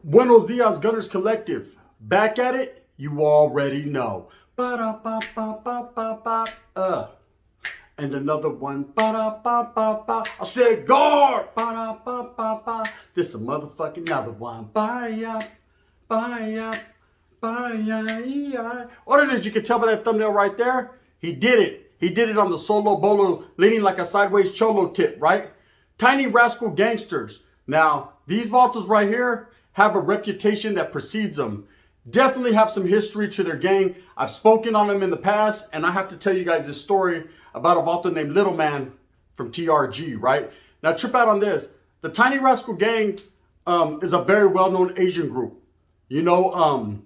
Buenos dias, Gunners Collective. Back at it, you already know. Ba-da-ba-ba-ba-ba-ba. And another one. Ba-da-ba-ba-ba. I said guard. Ba-da-ba-ba-ba. This a motherfucking another one. Bye-ya. Bye-ya. Bye-ya. What it is, you can tell by that thumbnail right there. He did it. He did it on the solo bolo, leaning like a sideways cholo tip, right? Tiny Rascal Gangsters. Now, these vatos right here have a reputation that precedes them. Definitely have some history to their gang. I've spoken on them in the past, and I have to tell you guys this story about a vato named Little Man from TRG, right? Now, trip out on this. The Tiny Rascal Gang is a very well-known Asian group. You know,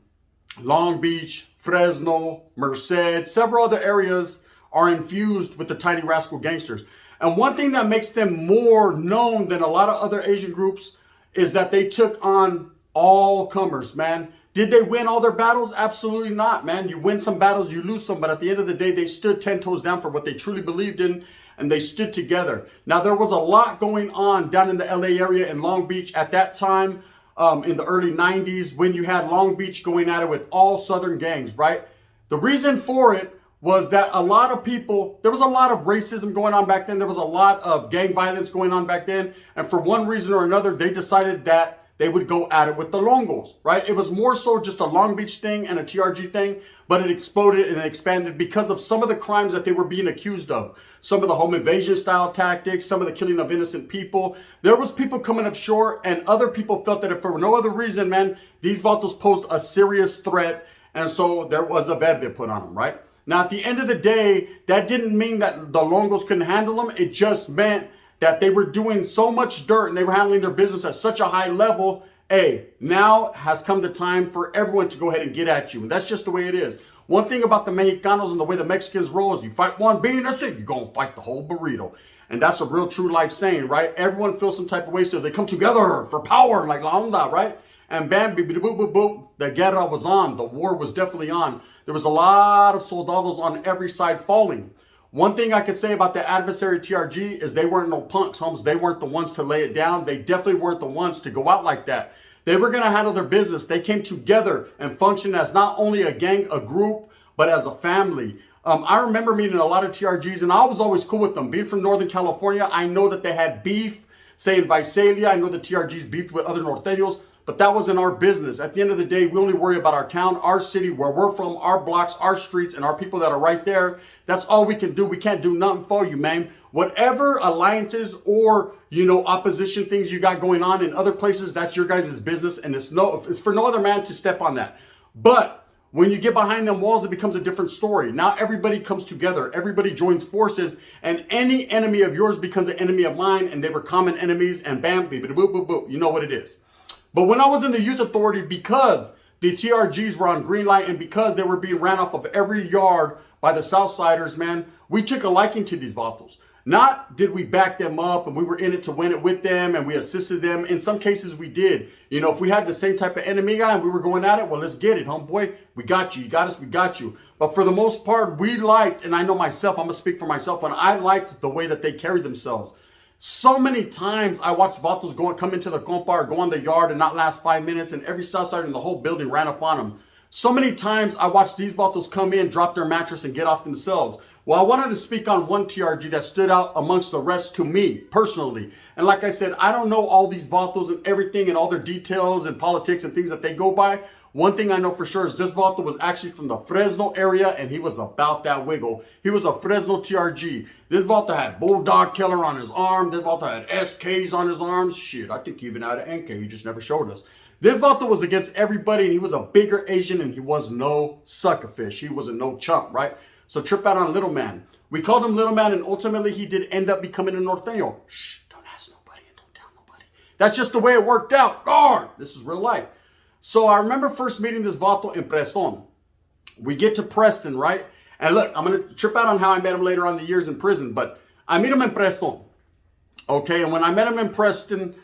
Long Beach, Fresno, Merced, several other areas are infused with the Tiny Rascal Gangsters. And one thing that makes them more known than a lot of other Asian groups is that they took on all comers, man. Did they win all their battles? Absolutely not, man. You win some battles, you lose some, but at the end of the day, they stood 10 toes down for what they truly believed in, and they stood together. Now, there was a lot going on down in the LA area in Long Beach at that time, in the early 90s, when you had Long Beach going at it with all Southern gangs, right? The reason for it was that a lot of people, there was a lot of racism going on back then. There was a lot of gang violence going on back then. And for one reason or another, they decided that they would go at it with the Longos, right? It was more so just a Long Beach thing and a TRG thing, but it exploded and expanded because of some of the crimes that they were being accused of. Some of the home invasion style tactics, some of the killing of innocent people. There was people coming up short, and other people felt that if for no other reason, man, these vatos posed a serious threat. And so there was a verde put on them, right? Now, at the end of the day, that didn't mean that the Longos couldn't handle them. It just meant that they were doing so much dirt and they were handling their business at such a high level. Hey, now has come the time for everyone to go ahead and get at you. And that's just the way it is. One thing about the Mexicanos and the way the Mexicans roll is you fight one bean, that's it. You're going to fight the whole burrito. And that's a real true life saying, right? Everyone feels some type of way, so they come together for power, like La Onda, right? And bam, beep, boop, boop, boop, the guerra was on. The war was definitely on. There was a lot of soldados on every side falling. One thing I could say about the adversary TRG is they weren't no punks, Holmes. They weren't the ones to lay it down. They definitely weren't the ones to go out like that. They were going to handle their business. They came together and functioned as not only a gang, a group, but as a family. I remember meeting a lot of TRGs, and I was always cool with them. Being from Northern California, I know that they had beef, say in Visalia. I know the TRGs beefed with other Norteños. But that wasn't our business. At the end of the day, we only worry about our town, our city, where we're from, our blocks, our streets, and our people that are right there. That's all we can do. We can't do nothing for you, man. Whatever alliances or, opposition things you got going on in other places, that's your guys' business. And it's for no other man to step on that. But when you get behind them walls, it becomes a different story. Now everybody comes together. Everybody joins forces. And any enemy of yours becomes an enemy of mine. And they were common enemies. And bam, beep, boop, boop, boop. You know what it is. But when I was in the youth authority, because the TRGs were on green light and because they were being ran off of every yard by the Southsiders, man, we took a liking to these vatos. Not did we back them up and we were in it to win it with them and we assisted them. In some cases we did. If we had the same type of enemy guy and we were going at it, well, let's get it, homeboy. We got you. You got us. We got you. But for the most part, we liked, and I know myself, I'm going to speak for myself, and I liked the way that they carried themselves. So many times I watched vatos come into the compa or go on the yard and not last 5 minutes, and every Southsider in the whole building ran up on them. So many times I watched these vatos come in, drop their mattress, and get off themselves. Well, I wanted to speak on one TRG that stood out amongst the rest to me personally. And like I said, I don't know all these vatos and everything and all their details and politics and things that they go by. One thing I know for sure is this vato was actually from the Fresno area, and he was about that wiggle. He was a Fresno TRG. This vato had Bulldog Killer on his arm. This vato had SKs on his arms. Shit, I think he even had an NK. He just never showed us. This vato was against everybody, and he was a bigger Asian, and he was no suckerfish. He wasn't no chump, right? So trip out on Little Man. We called him Little Man, and ultimately he did end up becoming a Norteño. Shh, don't ask nobody and don't tell nobody. That's just the way it worked out. Guard! This is real life. So I remember first meeting this vato in Preston. We get to Preston, right? And look, I'm going to trip out on how I met him later on in the years in prison, but I meet him in Preston. Okay, and when I met him in Preston,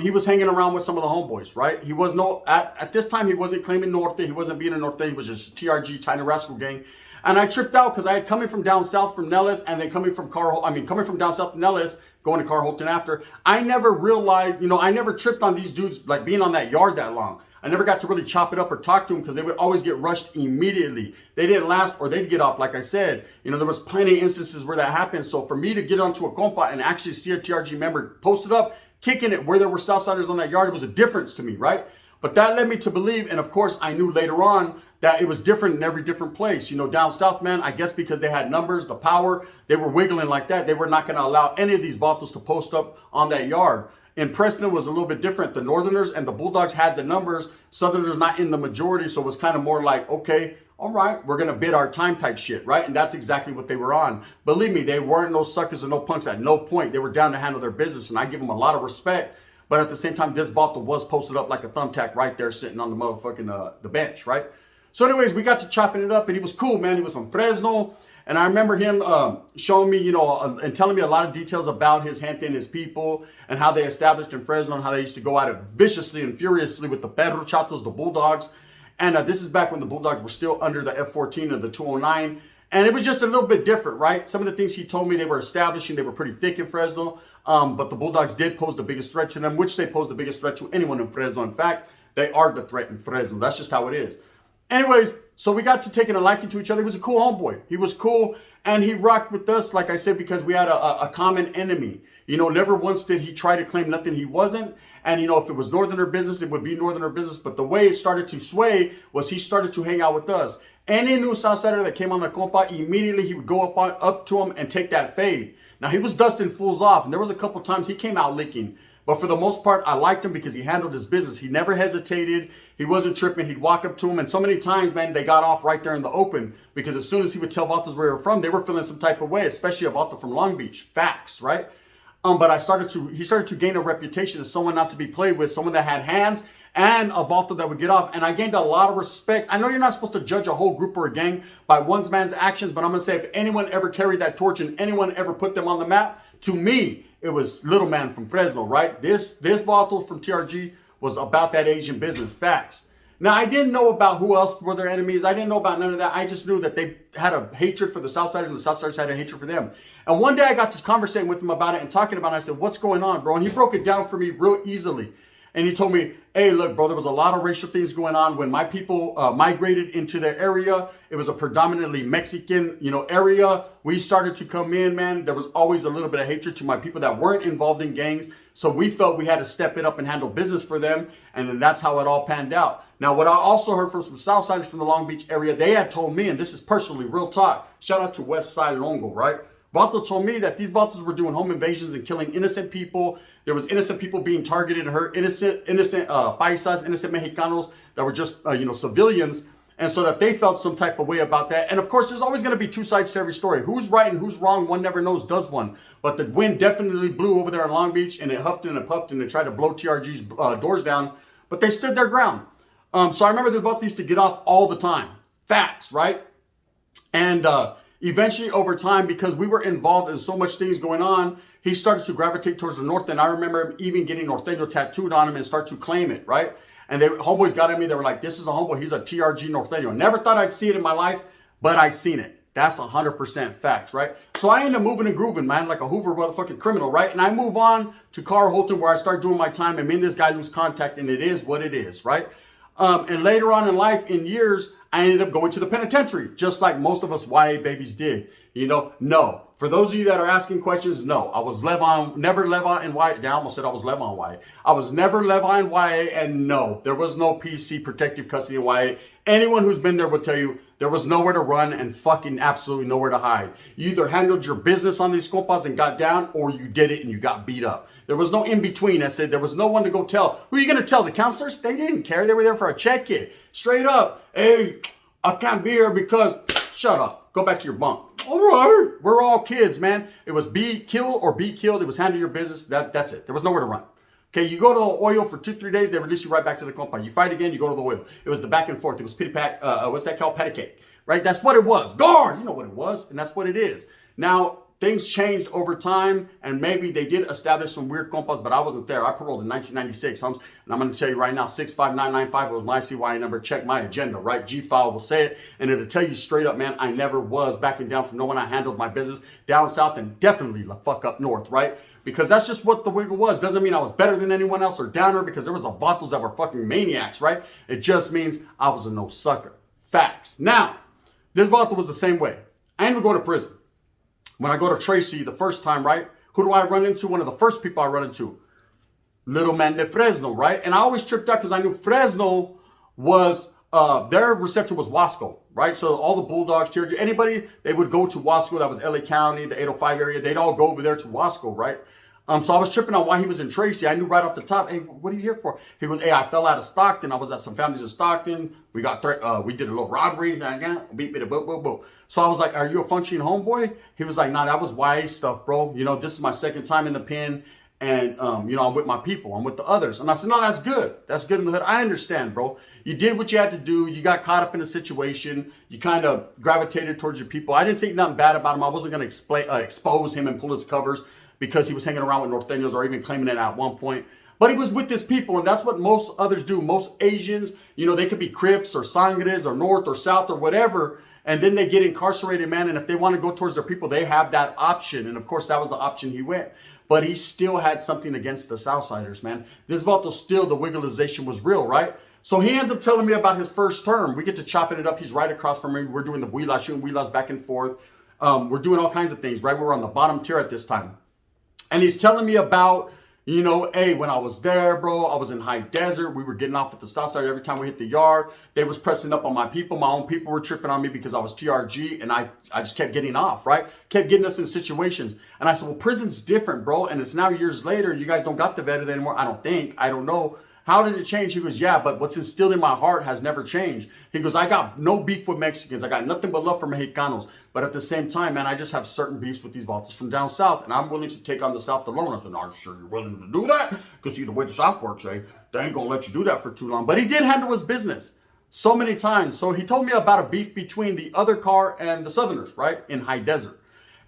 he was hanging around with some of the homeboys, right? He was at this time, he wasn't claiming Norte. He wasn't being a Norte. He was just TRG, Tiny Rascal Gang. And I tripped out because I had coming from down south from Nellis and then coming from down south from Nellis, going to Carholton after. I never realized, I never tripped on these dudes like being on that yard that long. I never got to really chop it up or talk to them because they would always get rushed immediately. They didn't last or they'd get off. Like I said, there was plenty of instances where that happened. So for me to get onto a compa and actually see a TRG member posted up, kicking it where there were Southsiders on that yard, it was a difference to me, right? But that led me to believe, and of course I knew later on that it was different in every different place. Down south, man, I guess because they had numbers, the power, they were wiggling like that. They were not going to allow any of these vatos to post up on that yard. In Preston, it was a little bit different. The Northerners and the Bulldogs had the numbers. Southerners not in the majority, so it was kind of more like, okay, all right, we're going to bid our time type shit, right? And that's exactly what they were on. Believe me, they weren't no suckers and no punks at no point. They were down to handle their business, and I give them a lot of respect. But at the same time, this vato was posted up like a thumbtack right there sitting on the motherfucking the bench, right? So anyways, we got to chopping it up, and he was cool, man. He was from Fresno. And I remember him showing me, and telling me a lot of details about his gente and his people and how they established in Fresno and how they used to go at it viciously and furiously with the Perro Chatos, the Bulldogs. And this is back when the Bulldogs were still under the F-14 and the 209. And it was just a little bit different, right? Some of the things he told me they were establishing, they were pretty thick in Fresno. But the Bulldogs did pose the biggest threat to them, which they posed the biggest threat to anyone in Fresno. In fact, they are the threat in Fresno. That's just how it is. Anyways, so we got to taking a liking to each other. He was a cool homeboy. He was cool, and he rocked with us, like I said, because we had a common enemy. Never once did he try to claim nothing he wasn't. And, if it was Northerner business, it would be Northerner business. But the way it started to sway was he started to hang out with us. Any new Southsider that came on the compa, immediately he would go up to him and take that fade. Now, he was dusting fools off, and there was a couple times he came out licking. But for the most part, I liked him because he handled his business. He never hesitated. He wasn't tripping. He'd walk up to him. And so many times, man, they got off right there in the open because as soon as he would tell vatos where they were from, they were feeling some type of way, especially a vato from Long Beach. Facts, right? But he started to gain a reputation as someone not to be played with, someone that had hands and a vato that would get off. And I gained a lot of respect. I know you're not supposed to judge a whole group or a gang by one man's actions, but I'm going to say if anyone ever carried that torch and anyone ever put them on the map, to me, it was Little Man from Fresno, right? This vato from TRG was about that Asian business. Facts. Now, I didn't know about who else were their enemies. I didn't know about none of that. I just knew that they had a hatred for the Southsiders and the Southsiders had a hatred for them. And one day I got to conversating with him about it and talking about it. I said, what's going on, bro? And he broke it down for me real easily. And he told me, hey, look, bro, there was a lot of racial things going on when my people migrated into their area. It was a predominantly Mexican, area. We started to come in, man. There was always a little bit of hatred to my people that weren't involved in gangs. So we felt we had to step it up and handle business for them. And then that's how it all panned out. Now, what I also heard from some Southsiders from the Long Beach area, they had told me, and this is personally real talk. Shout out to West Side Longo, right? Vato told me that these vatos were doing home invasions and killing innocent people. There was innocent people being targeted and hurt, innocent paisas, innocent Mexicanos that were just, civilians. And so that they felt some type of way about that. And of course, there's always going to be two sides to every story. Who's right and who's wrong, one never knows, does one. But the wind definitely blew over there in Long Beach and it huffed and it puffed and it tried to blow TRG's doors down. But they stood their ground. So I remember the vatos used to get off all the time. Facts, right? And eventually over time, because we were involved in so much things going on, he started to gravitate towards the north. And I remember him even getting Norteño tattooed on him and start to claim it, right? And homeboys got at me. They were like, this is a homeboy. He's a TRG Norteño. Never thought I'd see it in my life, but I seen it. That's 100% facts, right? So I end up moving and grooving, man, like a Hoover motherfucking criminal, right? And I move on to Carholton where I start doing my time and me and this guy lose contact and it is what it is, right? And later on in life, in years, I ended up going to the penitentiary, just like most of us YA babies did. No. For those of you that are asking questions, no. I was never Leva in YA. I almost said I was Leva in YA. I was never Leva in YA, and no, there was no PC protective custody in YA. Anyone who's been there will tell you there was nowhere to run and fucking absolutely nowhere to hide. You either handled your business on these compas and got down, or you did it and you got beat up. There was no in between. I said there was no one to go tell. Who are you going to tell? The counselors? They didn't care. They were there for a check-in. Straight up. Hey, I can't be here because... Shut up. Go back to your bunk. All right. We're all kids, man. It was be killed or be killed. It was handle your business. That's it. There was nowhere to run. Okay, you go to the oil for 2-3 days, they release you right back to the compa. You fight again, you go to the oil. It was the back and forth. It was pity pack, what's that called? Patty cake, right? That's what it was. Guard, you know what it was, and that's what it is. Now, things changed over time, and maybe they did establish some weird compas, but I wasn't there. I paroled in 1996, Holmes, and I'm going to tell you right now, 65995 was my CYA number. Check my agenda, right? G-File will say it, and it'll tell you straight up, man, I never was backing down from no one. I handled my business down south and definitely the fuck up north, right? Because that's just what the wiggle was. Doesn't mean I was better than anyone else or downer, because there was a vatos that were fucking maniacs, right? It just means I was a no sucker. Facts. Now, this vato was the same way. I didn't even go to prison. When I go to Tracy the first time, right? Who do I run into? One of the first people I run into. Little man de Fresno, right? And I always tripped out because I knew Fresno was, their reception was Wasco, right? So all the Bulldogs, anybody, they would go to Wasco. That was LA County, the 805 area. They'd all go over there to Wasco, right? So I was tripping on why he was in Tracy. I knew right off the top, hey, what are you here for? He goes, hey, I fell out of Stockton. I was at some families in Stockton. We got, we did a little robbery. Beat me to boo, boo, boo. So I was like, are you a functioning homeboy? He was like, nah, that was YA stuff, bro. You know, this is my second time in the pen. And, you know, I'm with my people. I'm with the others. And I said, no, that's good. That's good in the hood. I understand, bro. You did what you had to do. You got caught up in a situation. You kind of gravitated towards your people. I didn't think nothing bad about him. I wasn't going to expose him and pull his covers because he was hanging around with Norteños or even claiming it at one point. But he was with his people, and that's what most others do. Most Asians, you know, they could be Crips or Sangres or North or South or whatever, and then they get incarcerated, man. And if they want to go towards their people, they have that option. And of course, that was the option he went. But he still had something against the Southsiders, man. This vato still, the wiggleization was real, right? So he ends up telling me about his first term. We get to chopping it up. He's right across from me. We're doing the Huilas, shooting Huilas back and forth. We're doing all kinds of things, right? We're on the bottom tier at this time. And he's telling me about, you know, hey, when I was there, bro, I was in high desert. We were getting off at the south side every time we hit the yard. They was pressing up on my people. My own people were tripping on me because I was TRG, and I just kept getting off, right? Kept getting us in situations. And I said, well, prison's different, bro. And it's now years later. You guys don't got the vetted anymore. I don't think. I don't know. How did it change? He goes, yeah, but what's instilled in my heart has never changed. He goes, I got no beef with Mexicans. I got nothing but love for Mexicanos. But at the same time, man, I just have certain beefs with these vatos from down south, and I'm willing to take on the South alone. I said, are you sure you're willing to do that? Because see, the way the South works, eh? They ain't going to let you do that for too long. But he did handle his business so many times. So he told me about a beef between the other car and the Southerners, right, in High Desert.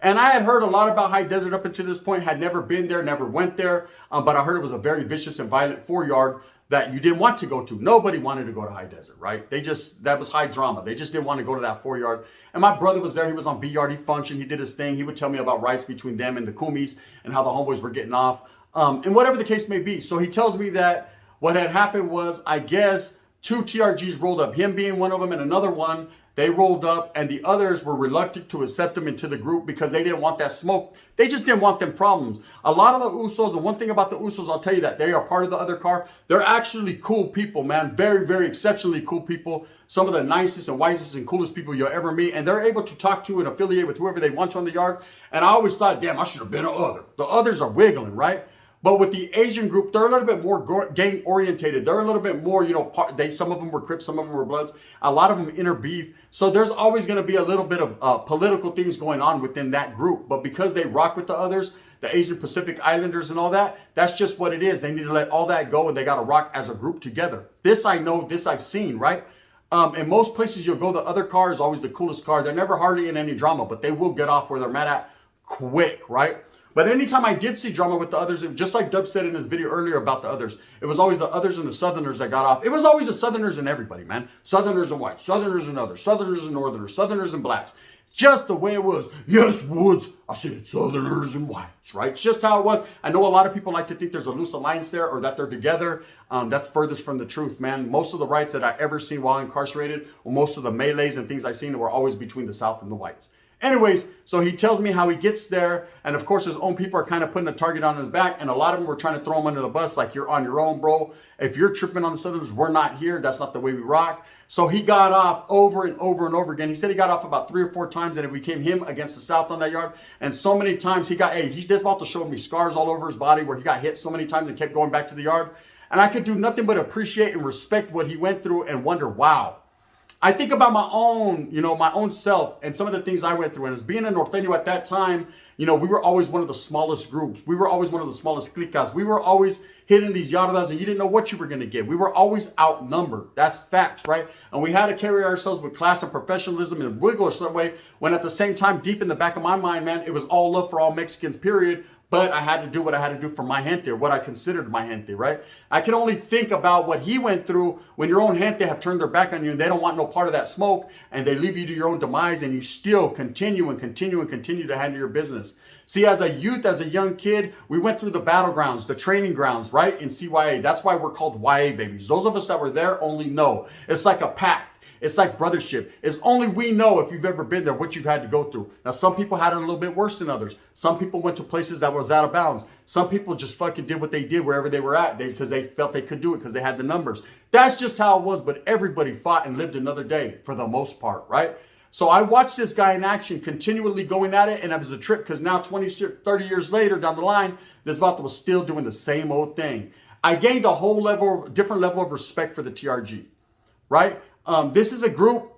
And I had heard a lot about High Desert up until this point, had never been there, never went there. But I heard it was a very vicious and violent 4-yard that you didn't want to go to. Nobody wanted to go to High Desert, right? That was high drama. They just didn't want to go to that 4-yard. And my brother was there. He was on B-yard. He functioned. He did his thing. He would tell me about rights between them and the Kumis and how the homeboys were getting off. And whatever the case may be. So he tells me that what had happened was, I guess, 2 TRGs rolled up. Him being one of them and another one. They rolled up, and the others were reluctant to accept them into the group because they didn't want that smoke. They just didn't want them problems. A lot of the Usos, and one thing about the Usos, I'll tell you that they are part of the other car. They're actually cool people, man. Very, very exceptionally cool people. Some of the nicest and wisest and coolest people you'll ever meet. And they're able to talk to and affiliate with whoever they want to on the yard. And I always thought, damn, I should have been an other. The others are wiggling, right? But with the Asian group, they're a little bit more gang orientated. They're a little bit more, you know, some of them were Crips, some of them were Bloods. A lot of them inner beef. So there's always going to be a little bit of political things going on within that group. But because they rock with the others, the Asian Pacific Islanders and all that, that's just what it is. They need to let all that go, and they got to rock as a group together. This I know, this I've seen, right? In most places you'll go, the other car is always the coolest car. They're never hardly in any drama, but they will get off where they're mad at quick, right? But anytime I did see drama with the others, just like Dub said in his video earlier about the others, it was always the others and the Southerners that got off. It was always the Southerners and everybody, man. Southerners and whites, Southerners and others, Southerners and Northerners, Southerners and blacks. Just the way it was. Yes, Woods, I said Southerners and whites, right? It's just how it was. I know a lot of people like to think there's a loose alliance there or that they're together. That's furthest from the truth, man. Most of the rights that I ever seen while incarcerated, or most of the melees and things I seen were always between the South and the whites. Anyways, so he tells me how he gets there, and of course his own people are kind of putting a target on his back, and a lot of them were trying to throw him under the bus, like, you're on your own, bro. If you're tripping on the Southerners, we're not here. That's not the way we rock. So he got off over and over and over again. He said he got off about 3 or 4 times, and it became him against the South on that yard. And so many times he just about to show me scars all over his body where he got hit so many times and kept going back to the yard. And I could do nothing but appreciate and respect what he went through and wonder, wow, I think about my own, my own self and some of the things I went through. And as being a norteño at that time, we were always one of the smallest groups. We were always one of the smallest clicas. We were always hitting these yardas and you didn't know what you were going to get. We were always outnumbered. That's facts, right? And we had to carry ourselves with class and professionalism and wiggle some way, when at the same time, deep in the back of my mind, man, it was all love for all Mexicans, period. But I had to do what I had to do for my gente, or what I considered my gente, right? I can only think about what he went through when your own gente have turned their back on you and they don't want no part of that smoke, and they leave you to your own demise, and you still continue to handle your business. See, as a youth, as a young kid, we went through the battlegrounds, the training grounds, right? In CYA. That's why we're called YA babies. Those of us that were there only know. It's like a pact. It's like brothership. It's only we know, if you've ever been there, what you've had to go through. Now, some people had it a little bit worse than others. Some people went to places that was out of bounds. Some people just fucking did what they did wherever they were at, because they felt they could do it because they had the numbers. That's just how it was. But everybody fought and lived another day for the most part, right? So I watched this guy in action, continually going at it, and it was a trip, because now 20, 30 years later down the line, this vato was still doing the same old thing. I gained a whole different level of respect for the TRG, right? This is a group,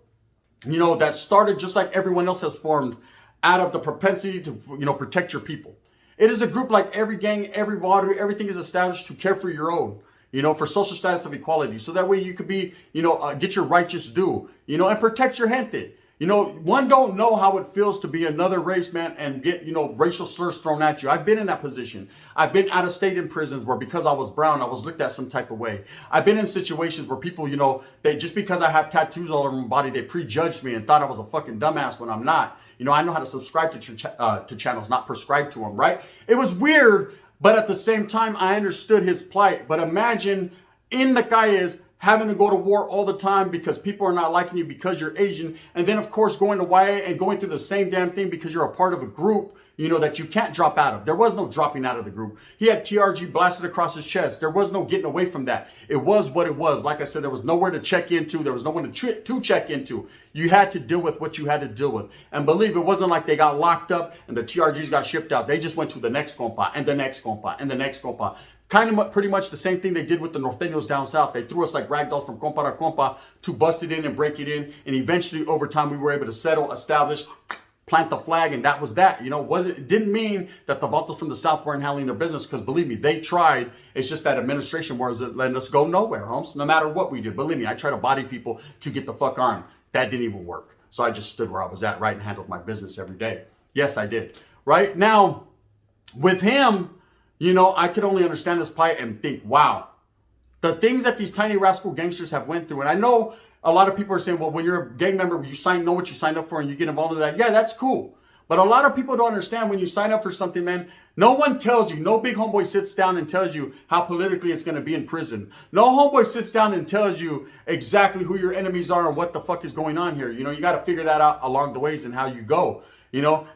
that started just like everyone else has formed, out of the propensity to, protect your people. It is a group like every gang, every water, everything is established to care for your own, for social status of equality. So that way you could be, get your righteous due, and protect your gente. One don't know how it feels to be another race, man, and get, racial slurs thrown at you. I've been in that position. I've been out of state in prisons where, because I was brown, I was looked at some type of way. I've been in situations where people, they, just because I have tattoos all over my body, they prejudged me and thought I was a fucking dumbass when I'm not. I know how to subscribe to channels, not prescribe to them, right? It was weird, but at the same time, I understood his plight. But imagine in the calles, having to go to war all the time because people are not liking you because you're Asian. And then, of course, going to YA and going through the same damn thing because you're a part of a group, that you can't drop out of. There was no dropping out of the group. He had TRG blasted across his chest. There was no getting away from that. It was what it was. Like I said, there was nowhere to check into. There was no one to check into. You had to deal with what you had to deal with. And believe, it wasn't like they got locked up and the TRGs got shipped out. They just went to the next compa and the next compa and the next compa. Kind of pretty much the same thing they did with the norteños down south. They threw us like ragdolls from compa to compa to bust it in and break it in. And eventually, over time, we were able to settle, establish, plant the flag, and that was that. It didn't mean that the vatos from the south weren't handling their business, because believe me, they tried. It's just that administration wasn't letting us go nowhere, homes. No matter what we did. Believe me, I tried to body people to get the fuck on. That didn't even work. So I just stood where I was at, right, and handled my business every day. Yes, I did. Right now, with him, I could only understand this plight and think, wow, the things that these tiny rascal gangsters have went through. And I know a lot of people are saying, well, when you're a gang member, you know what you signed up for and you get involved in that. Yeah, that's cool. But a lot of people don't understand, when you sign up for something, man, no one tells you, no big homeboy sits down and tells you how politically it's going to be in prison. No homeboy sits down and tells you exactly who your enemies are and what the fuck is going on here. You got to figure that out along the ways and how you go.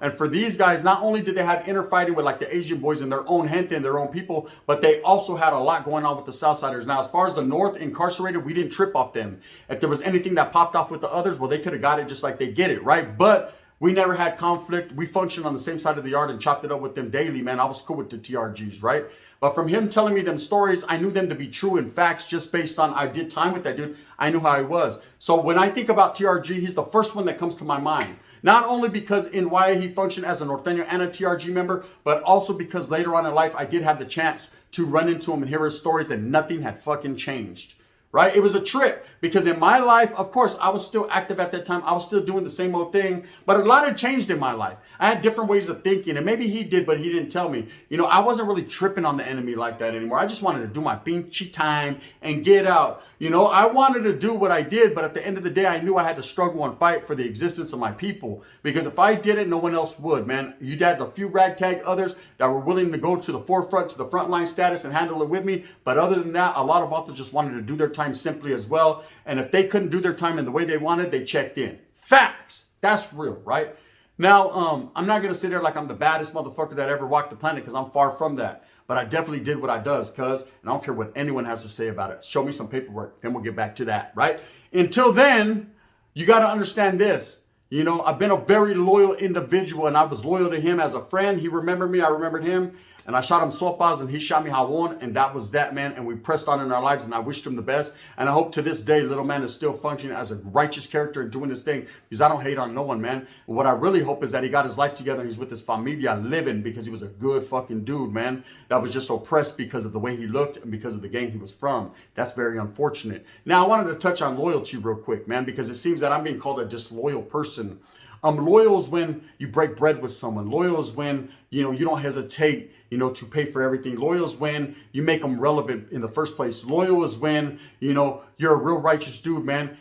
And for these guys, not only did they have inner fighting with like the Asian boys and their own gente and their own people, but they also had a lot going on with the Southsiders. Now, as far as the North incarcerated, we didn't trip off them. If there was anything that popped off with the others, well, they could have got it just like they get it, right? But we never had conflict. We functioned on the same side of the yard and chopped it up with them daily, man. I was cool with the TRGs, right? But from him telling me them stories, I knew them to be true and facts, just based on I did time with that dude. I knew how he was. So when I think about TRG, he's the first one that comes to my mind. Not only because in YA he functioned as a norteño and a TRG member, but also because later on in life I did have the chance to run into him and hear his stories, and nothing had fucking changed. Right? It was a trip, because in my life, of course, I was still active at that time. I was still doing the same old thing, but a lot had changed in my life. I had different ways of thinking, and maybe he did, but he didn't tell me. I wasn't really tripping on the enemy like that anymore. I just wanted to do my pinchy time and get out. I wanted to do what I did, but at the end of the day, I knew I had to struggle and fight for the existence of my people, because if I did it, no one else would, man. You had a few ragtag others that were willing to go to the forefront, to the frontline status and handle it with me, but other than that, a lot of authors just wanted to do their time simply as well. And if they couldn't do their time in the way they wanted, they checked in. Facts. That's real, right? Now, I'm not going to sit there like I'm the baddest motherfucker that ever walked the planet, because I'm far from that. But I definitely did what I does, and I don't care what anyone has to say about it. Show me some paperwork, then we'll get back to that, right? Until then, you got to understand this. I've been a very loyal individual, and I was loyal to him as a friend. He remembered me, I remembered him. And I shot him sopas and he shot me jabón, and that was that, man. And we pressed on in our lives, and I wished him the best. And I hope to this day, little man is still functioning as a righteous character and doing his thing, because I don't hate on no one, man. And what I really hope is that he got his life together and he's with his familia living, because he was a good fucking dude, man. That was just oppressed because of the way he looked and because of the gang he was from. That's very unfortunate. Now, I wanted to touch on loyalty real quick, man, because it seems that I'm being called a disloyal person. Loyal is when you break bread with someone. Loyal is when, you don't hesitate, to pay for everything. Loyal is when you make them relevant in the first place. Loyal is when, you're a real righteous dude, man.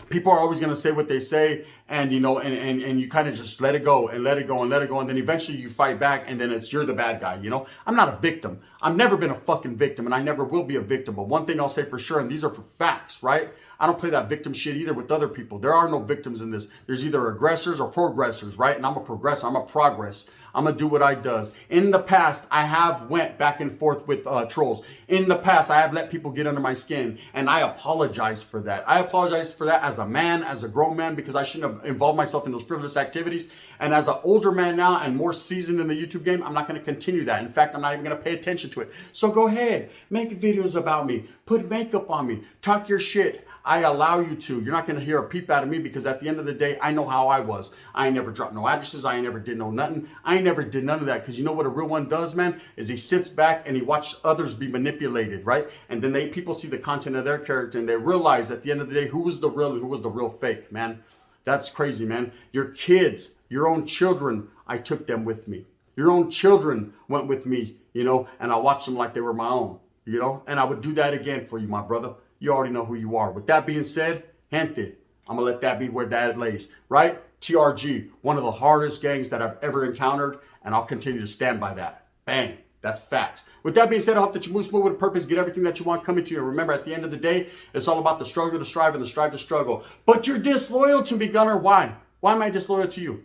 People are always going to say what they say, and and you kind of just let it go and let it go and let it go, and then eventually you fight back, and then you're the bad guy. I'm not a victim. I've never been a fucking victim, and I never will be a victim. But one thing I'll say for sure, and these are for facts, right? I don't play that victim shit either with other people. There are no victims in this. There's either aggressors or progressors, right? And I'm a progressor. I'm a progress. I'm going to do what I does. In the past, I have went back and forth with trolls. In the past, I have let people get under my skin, and I apologize for that. I apologize for that as a man, as a grown man, because I shouldn't have involved myself in those frivolous activities. And as an older man now and more seasoned in the YouTube game, I'm not going to continue that. In fact, I'm not even going to pay attention to it. So go ahead, make videos about me, put makeup on me, talk your shit. I allow you to. You're not going to hear a peep out of me, because at the end of the day, I know how I was. I ain't never dropped no addresses. I ain't never did no nothing. I ain't never did none of that, because you know what a real one does, man, is he sits back and he watches others be manipulated, right? And then people see the content of their character, and they realize at the end of the day who was the real and who was the real fake, man. That's crazy, man. Your kids, your own children, I took them with me. Your own children went with me, and I watched them like they were my own, and I would do that again for you, my brother. You already know who you are. With that being said, gente, I'm going to let that be where that lays, right? TRG, one of the hardest gangs that I've ever encountered, and I'll continue to stand by that. Bang. That's facts. With that being said, I hope that you move smooth with a purpose, get everything that you want coming to you. And remember, at the end of the day, it's all about the struggle to strive and the strive to struggle. But you're disloyal to me, Gunner. Why? Why am I disloyal to you?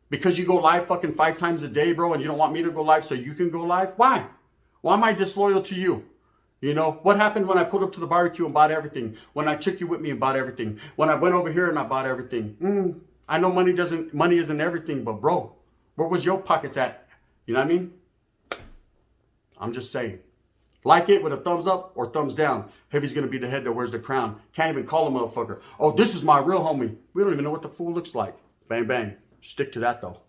Because you go live fucking 5 times a day, bro, and you don't want me to go live so you can go live? Why? Why am I disloyal to you? What happened when I pulled up to the barbecue and bought everything? When I took you with me and bought everything? When I went over here and I bought everything? I know money isn't everything, but bro, where was your pockets at? You know what I mean? I'm just saying. Like it with a thumbs up or thumbs down. Heavy's going to be the head that wears the crown. Can't even call a motherfucker. Oh, this is my real homie. We don't even know what the fool looks like. Bang, bang. Stick to that, though.